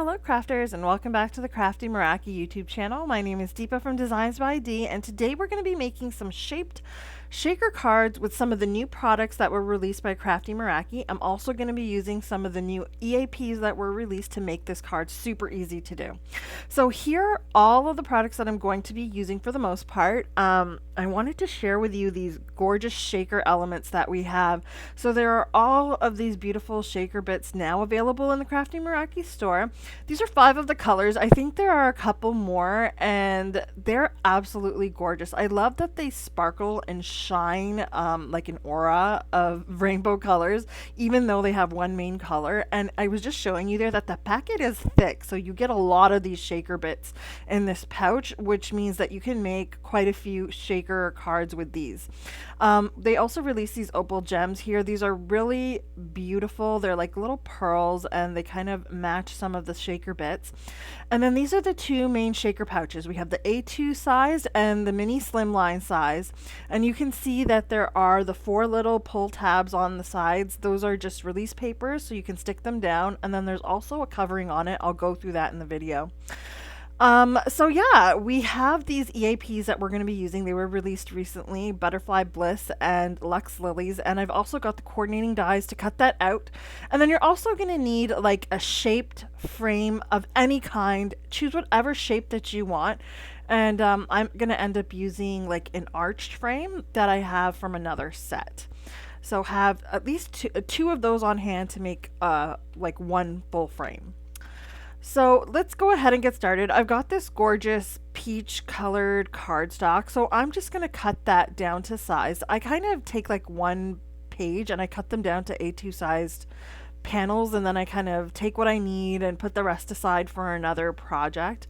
Hello crafters, and welcome back to the Crafty Meraki YouTube channel. My name is Deepa from Designs by D, and today we're going to be making some shaped shaker cards with some of the new products that were released by Crafty Meraki. I'm also going to be using some of the new EAPs that were released to make this card super easy to do. So here are all of the products that I'm going to be using for the most part. I wanted to share with you these gorgeous shaker elements that we have. So there are all of these beautiful shaker bits now available in the Crafty Meraki store. These are 5 of the colors. I think there are a couple more, and they're absolutely gorgeous. I love that they sparkle and shine like an aura of rainbow colors, even though they have one main color. And I was just showing you there that the packet is thick, so you get a lot of these shaker bits in this pouch, which means that you can make quite a few shaker cards with these. They also release these opal gems here. These are really beautiful. They're like little pearls, and they kind of match some of the shaker bits. And then these are the 2 main shaker pouches. We have the A2 size and the mini slimline size, and you can see that there are the 4 little pull tabs on the sides. Those are just release papers, so you can stick them down, and then there's also a covering on it. I'll go through that in the video. So yeah, we have these EAPs that we're going to be using. They were released recently, Butterfly Bliss and Lux Lilies, and I've also got the coordinating dies to cut that out. And then you're also going to need like a shaped frame of any kind. Choose whatever shape that you want. And I'm going to end up using like an arched frame that I have from another set. So have at least two of those on hand to make like one full frame. So let's go ahead and get started. I've got this gorgeous peach colored cardstock, so I'm just going to cut that down to size. I kind of take like one page and I cut them down to A2 sized panels, and then I kind of take what I need and put the rest aside for another project.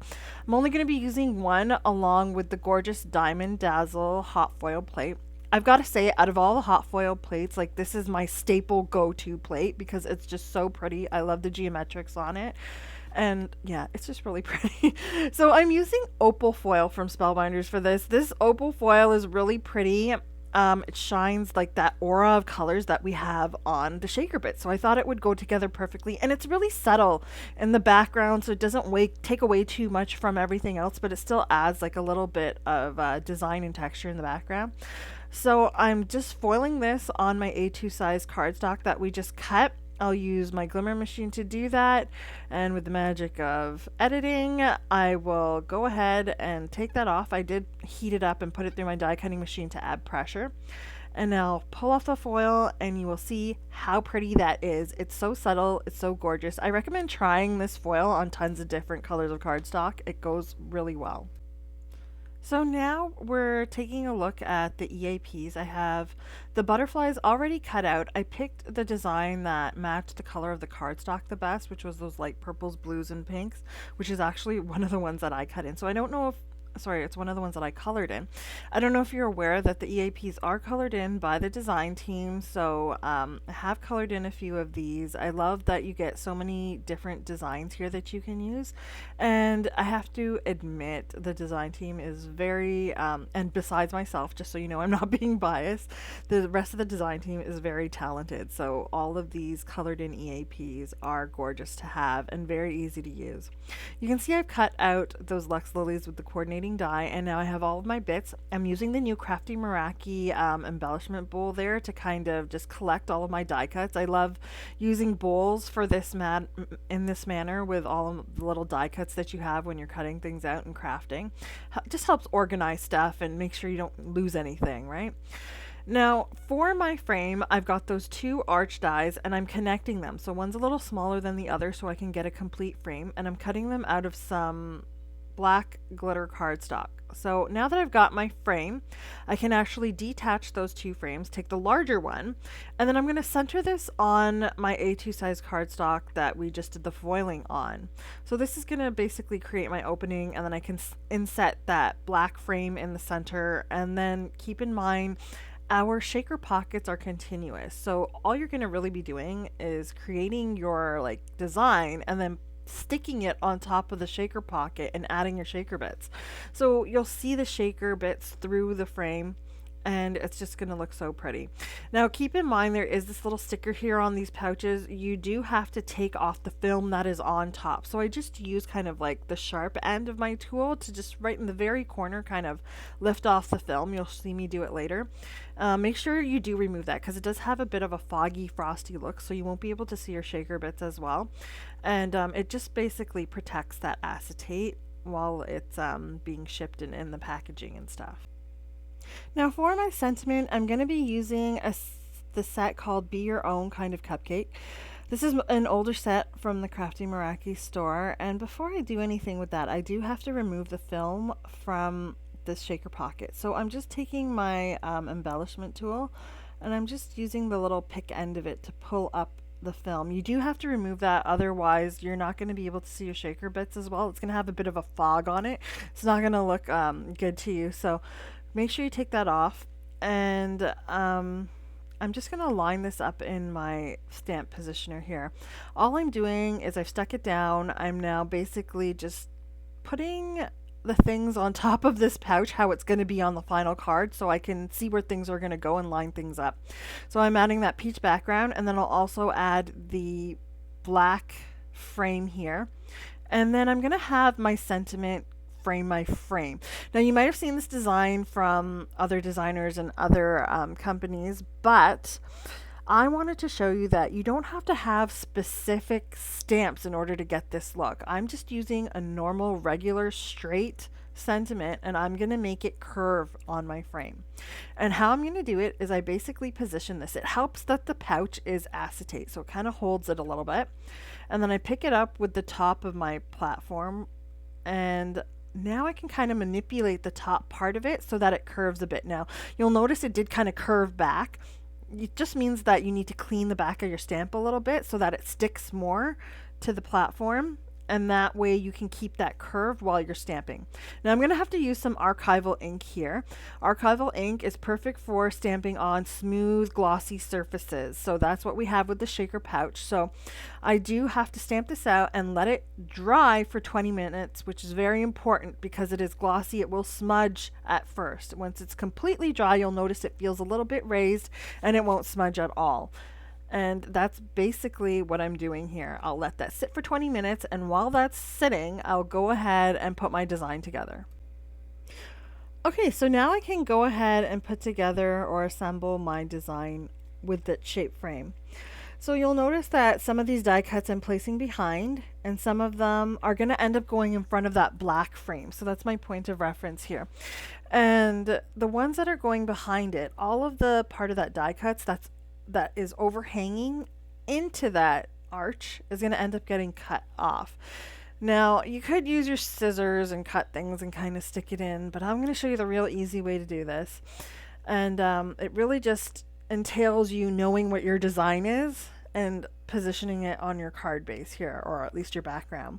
I'm only going to be using one along with the gorgeous Diamond Dazzle hot foil plate. I've got to say, out of all the hot foil plates, like this is my staple go-to plate because it's just so pretty. I love the geometrics on it. And yeah, it's just really pretty. So I'm using opal foil from Spellbinders for this. This opal foil is really pretty. It shines like that aura of colors that we have on the shaker bit. So I thought it would go together perfectly. And it's really subtle in the background, so it doesn't take away too much from everything else, but it still adds like a little bit of design and texture in the background. So I'm just foiling this on my A2 size cardstock that we just cut. I'll use my glimmer machine to do that, and with the magic of editing, I will go ahead and take that off. I did heat it up and put it through my die cutting machine to add pressure. And now pull off the foil and you will see how pretty that is. It's so subtle, it's so gorgeous. I recommend trying this foil on tons of different colors of cardstock. It goes really well. So now we're taking a look at the EAPs. I have the butterflies already cut out. I picked the design that matched the color of the cardstock the best, which was those light purples, blues, and pinks, which is actually one of the ones that I cut in. So I don't know if it's one of the ones that I colored in. I don't know if you're aware that the EAPs are colored in by the design team, so I have colored in a few of these. I love that you get so many different designs here that you can use, and I have to admit the design team is very, and besides myself, just so you know I'm not being biased, the rest of the design team is very talented, so all of these colored in EAPs are gorgeous to have and very easy to use. You can see I've cut out those Lux Lilies with the coordinating die, and now I have all of my bits. I'm using the new Crafty Meraki embellishment bowl there to kind of just collect all of my die cuts. I love using bowls for this in this manner with all of the little die cuts that you have when you're cutting things out and crafting. Just helps organize stuff and make sure you don't lose anything, right? Now, for my frame, I've got those 2 arch dies and I'm connecting them. So one's a little smaller than the other so I can get a complete frame, and I'm cutting them out of some black glitter cardstock. So now that I've got my frame, I can actually detach those 2 frames, take the larger one, and then I'm going to center this on my A2 size cardstock that we just did the foiling on. So this is going to basically create my opening, and then I can inset that black frame in the center. And then keep in mind, our shaker pockets are continuous. So all you're going to really be doing is creating your like design and then sticking it on top of the shaker pocket and adding your shaker bits. So you'll see the shaker bits through the frame, and it's just going to look so pretty. Now keep in mind there is this little sticker here on these pouches. You do have to take off the film that is on top. So I just use kind of like the sharp end of my tool to just right in the very corner kind of lift off the film. You'll see me do it later. Make sure you do remove that because it does have a bit of a foggy, frosty look, so you won't be able to see your shaker bits as well. And it just basically protects that acetate while it's being shipped in the packaging and stuff. Now for my sentiment, I'm going to be using the set called Be Your Own Kind of Cupcake. This is an older set from the Crafty Meraki store, and before I do anything with that, I do have to remove the film from this shaker pocket. So I'm just taking my embellishment tool, and I'm just using the little pick end of it to pull up the film. You do have to remove that, otherwise you're not going to be able to see your shaker bits as well. It's going to have a bit of a fog on it. It's not going to look good to you. So make sure you take that off, and I'm just going to line this up in my stamp positioner here. All I'm doing is I've stuck it down. I'm now basically just putting the things on top of this pouch, how it's going to be on the final card, so I can see where things are going to go and line things up. So I'm adding that peach background, and then I'll also add the black frame here. And then I'm going to have my sentiment frame my frame. Now you might have seen this design from other designers and other companies, but I wanted to show you that you don't have to have specific stamps in order to get this look. I'm just using a normal, regular, straight sentiment, and I'm going to make it curve on my frame. And how I'm going to do it is I basically position this. It helps that the pouch is acetate, so it kind of holds it a little bit. And then I pick it up with the top of my platform, and now I can kind of manipulate the top part of it so that it curves a bit. Now you'll notice it did kind of curve back. It just means that you need to clean the back of your stamp a little bit so that it sticks more to the platform, and that way you can keep that curve while you're stamping. Now I'm going to have to use some archival ink here. Archival ink is perfect for stamping on smooth, glossy surfaces. So that's what we have with the shaker pouch. So I do have to stamp this out and let it dry for 20 minutes, which is very important because it is glossy. It will smudge at first. Once it's completely dry, you'll notice it feels a little bit raised and it won't smudge at all. And that's basically what I'm doing here. I'll let that sit for 20 minutes, and while that's sitting, I'll go ahead and put my design together. Okay, so now I can go ahead and put together or assemble my design with the shape frame. So you'll notice that some of these die cuts I'm placing behind, and some of them are going to end up going in front of that black frame. So that's my point of reference here. And the ones that are going behind it, all of the part of that die cuts that is overhanging into that arch is going to end up getting cut off. Now you could use your scissors and cut things and kind of stick it in, but I'm going to show you the real easy way to do this. And it really just entails you knowing what your design is and positioning it on your card base here, or at least your background.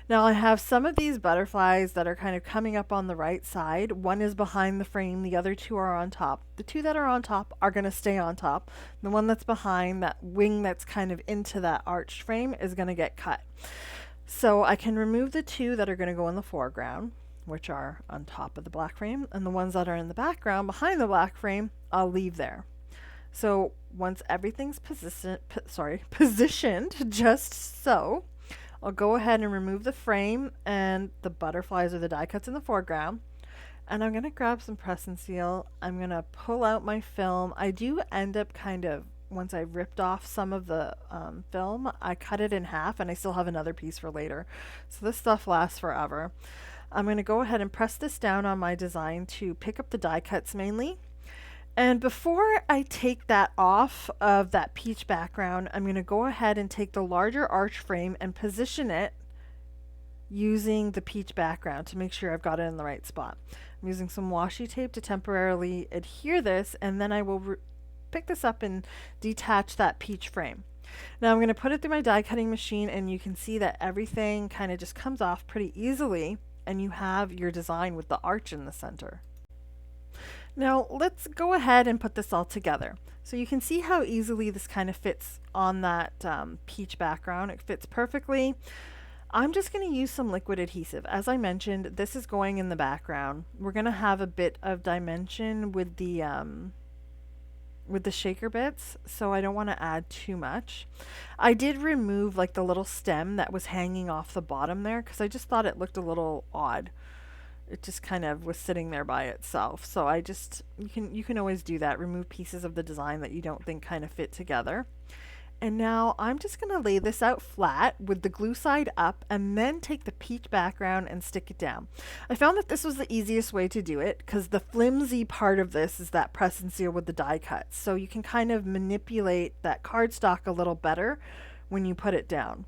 Now I have some of these butterflies that are kind of coming up on the right side. One is behind the frame, the other two are on top. The two that are on top are going to stay on top. The one that's behind, that wing that's kind of into that arched frame, is going to get cut. So I can remove the two that are going to go in the foreground, which are on top of the black frame, and the ones that are in the background behind the black frame, I'll leave there. So once everything's positioned just so, I'll go ahead and remove the frame and the butterflies or the die cuts in the foreground. And I'm going to grab some press and seal. I'm going to pull out my film. I do end up kind of, once I ripped off some of the film, I cut it in half, and I still have another piece for later. So this stuff lasts forever. I'm going to go ahead and press this down on my design to pick up the die cuts mainly. And before I take that off of that peach background, I'm going to go ahead and take the larger arch frame and position it using the peach background to make sure I've got it in the right spot. I'm using some washi tape to temporarily adhere this, and then I will pick this up and detach that peach frame. Now I'm going to put it through my die cutting machine, and you can see that everything kind of just comes off pretty easily, and you have your design with the arch in the center. Now let's go ahead and put this all together. So you can see how easily this kind of fits on that peach background. It fits perfectly. I'm just going to use some liquid adhesive. As I mentioned, this is going in the background. We're going to have a bit of dimension with the shaker bits, so I don't want to add too much. I did remove like the little stem that was hanging off the bottom there because I just thought it looked a little odd. It just kind of was sitting there by itself. So I just, you can always do that, remove pieces of the design that you don't think kind of fit together. And now I'm just going to lay this out flat with the glue side up and then take the peach background and stick it down. I found that this was the easiest way to do it because the flimsy part of this is that press and seal with the die cuts. So you can kind of manipulate that cardstock a little better when you put it down.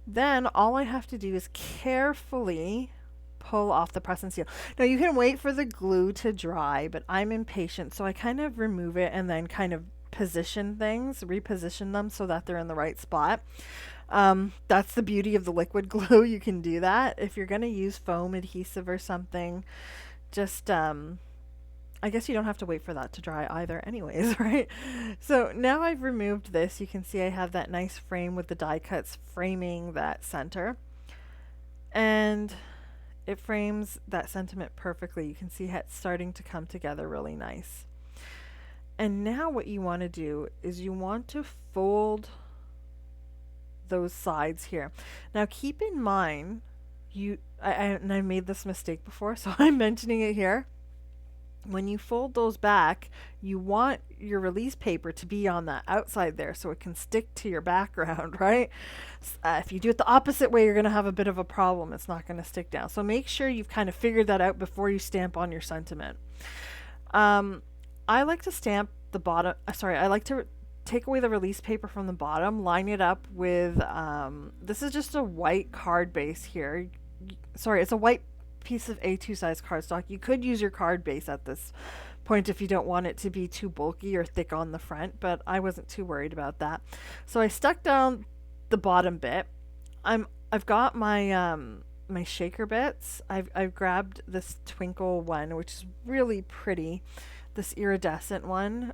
Then all I have to do is carefully pull off the press and seal. Now you can wait for the glue to dry, but I'm impatient, so I kind of remove it and then kind of reposition them so that they're in the right spot. That's the beauty of the liquid glue. You can do that. If you're going to use foam adhesive or something, just I guess you don't have to wait for that to dry either anyways, right? So now I've removed this. You can see I have that nice frame with the die cuts framing that center. And it frames that sentiment perfectly. You can see it's starting to come together really nice. And now what you want to do is you want to fold those sides here. Now keep in mind, I made this mistake before, so I'm mentioning it here. When you fold those back, you want your release paper to be on that outside there so it can stick to your background, right? If you do it the opposite way, you're going to have a bit of a problem. It's not going to stick down. So make sure you've kind of figured that out before you stamp on your sentiment. I like to stamp the bottom, I like to take away the release paper from the bottom, line it up with, this is just a white card base here. Sorry, it's a white piece of A2 size cardstock. You could use your card base at this point if you don't want it to be too bulky or thick on the front, but I wasn't too worried about that. So I stuck down the bottom bit. I've got my my shaker bits. I've grabbed this twinkle one, which is really pretty. This iridescent one,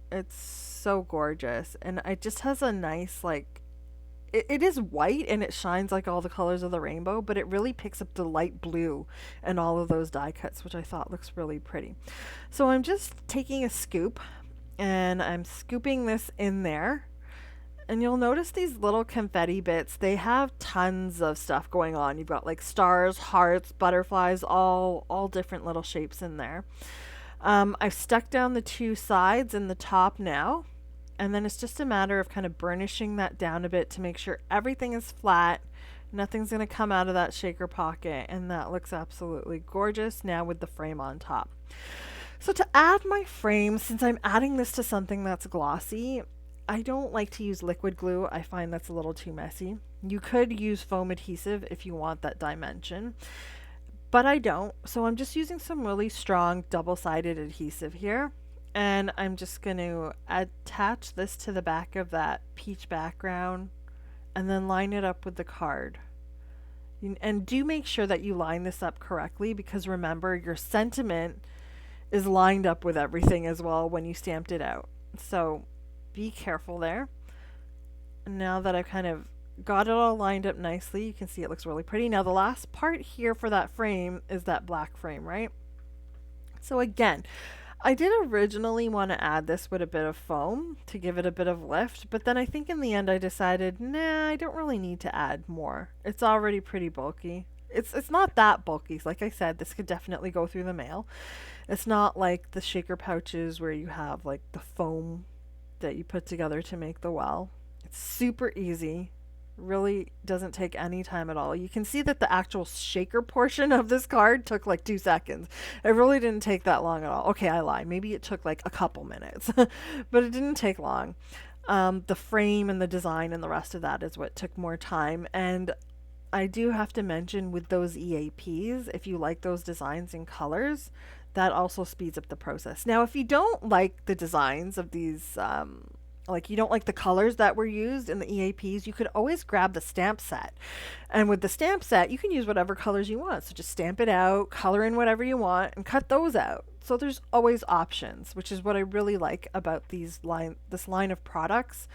it's so gorgeous, and it just has a nice it is white and it shines like all the colors of the rainbow, but it really picks up the light blue and all of those die cuts, which I thought looks really pretty. So I'm just taking a scoop and I'm scooping this in there, and you'll notice these little confetti bits, they have tons of stuff going on. You've got like stars, hearts, butterflies, all different little shapes in there. I've stuck down the two sides and the top now, and then it's just a matter of kind of burnishing that down a bit to make sure everything is flat, nothing's going to come out of that shaker pocket, and that looks absolutely gorgeous now with the frame on top. So to add my frame, since I'm adding this to something that's glossy, I don't like to use liquid glue. I find that's a little too messy. You could use foam adhesive if you want that dimension, but I don't. So I'm just using some really strong double-sided adhesive here. And I'm just going to attach this to the back of that peach background and then line it up with the card. And do make sure that you line this up correctly, because remember, your sentiment is lined up with everything as well when you stamped it out. So be careful there. And now that I've kind of got it all lined up nicely, you can see it looks really pretty. Now the last part here for that frame is that black frame, right? So again, I did originally want to add this with a bit of foam to give it a bit of lift, but then I think in the end I decided, nah, I don't really need to add more. It's already pretty bulky. It's not that bulky. Like I said, this could definitely go through the mail. It's not like the shaker pouches where you have like the foam that you put together to make the well. It's super easy. Really doesn't take any time at all. You can see that the actual shaker portion of this card took like 2 seconds. It really didn't take that long at all. Okay, I lie. Maybe it took like a couple minutes, but it didn't take long. The frame and the design and the rest of that is what took more time. And I do have to mention, with those EAPs, if you like those designs and colors, that also speeds up the process. Now, if you don't like the designs of these, like you don't like the colors that were used in the EAPs, you could always grab the stamp set. And with the stamp set, you can use whatever colors you want. So just stamp it out, color in whatever you want, and cut those out. So there's always options, which is what I really like about this line of products.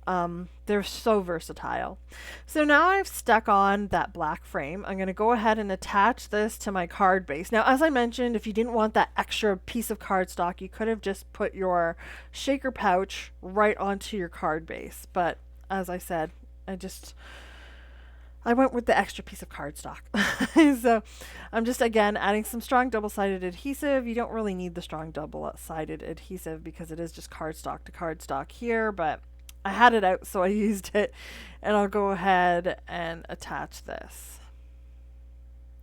They're so versatile. So now I've stuck on that black frame. I'm going to go ahead and attach this to my card base. Now, as I mentioned, if you didn't want that extra piece of cardstock, you could have just put your shaker pouch right onto your card base. But as I said, I went with the extra piece of cardstock. So I'm just again adding some strong double-sided adhesive. You don't really need the strong double-sided adhesive because it is just cardstock to cardstock here, but I had it out, so I used it, and I'll go ahead and attach this.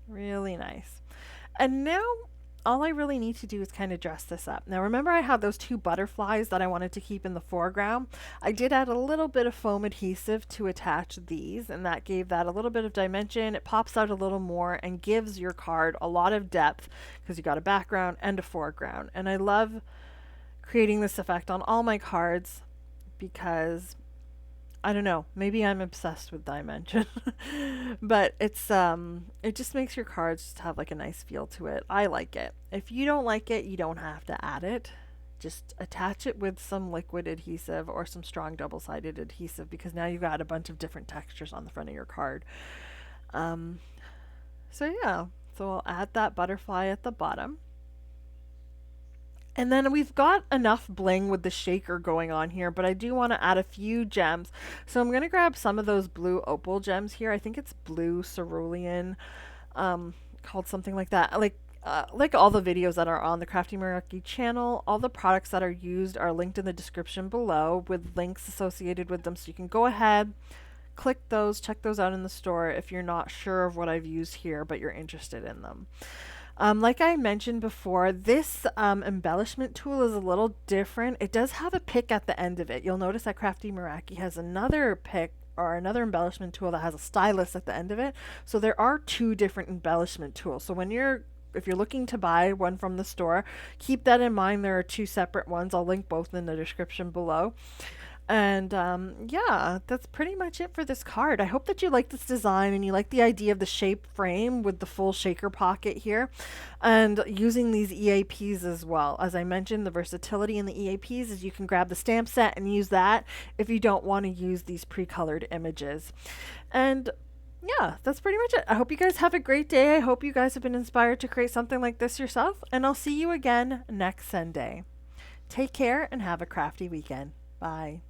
Really nice. And now all I really need to do is kind of dress this up. Now remember I had those two butterflies that I wanted to keep in the foreground. I did add a little bit of foam adhesive to attach these, and that gave that a little bit of dimension. It pops out a little more and gives your card a lot of depth because you got a background and a foreground. And I love creating this effect on all my cards because I don't know, maybe I'm obsessed with dimension. But it just makes your cards just have like a nice feel to it. I like it. If you don't like it, you don't have to add it. Just attach it with some liquid adhesive or some strong double-sided adhesive because now you've got a bunch of different textures on the front of your card. So yeah, so I'll add that butterfly at the bottom. And then we've got enough bling with the shaker going on here, but I do want to add a few gems. So I'm going to grab some of those blue opal gems here. I think it's blue cerulean, called something like that. Like all the videos that are on the Crafty Meraki channel, all the products that are used are linked in the description below with links associated with them. So you can go ahead, click those, check those out in the store if you're not sure of what I've used here, but you're interested in them. Like I mentioned before, this embellishment tool is a little different. It does have a pick at the end of it. You'll notice that Crafty Meraki has another pick or another embellishment tool that has a stylus at the end of it. So there are two different embellishment tools. So if you're looking to buy one from the store, keep that in mind. There are two separate ones. I'll link both in the description below. And yeah, that's pretty much it for this card. I hope that you like this design and you like the idea of the shape frame with the full shaker pocket here and using these EAPs as well. As I mentioned, the versatility in the EAPs is you can grab the stamp set and use that if you don't want to use these pre-colored images. And yeah, that's pretty much it. I hope you guys have a great day. I hope you guys have been inspired to create something like this yourself, and I'll see you again next Sunday. Take care and have a crafty weekend. Bye.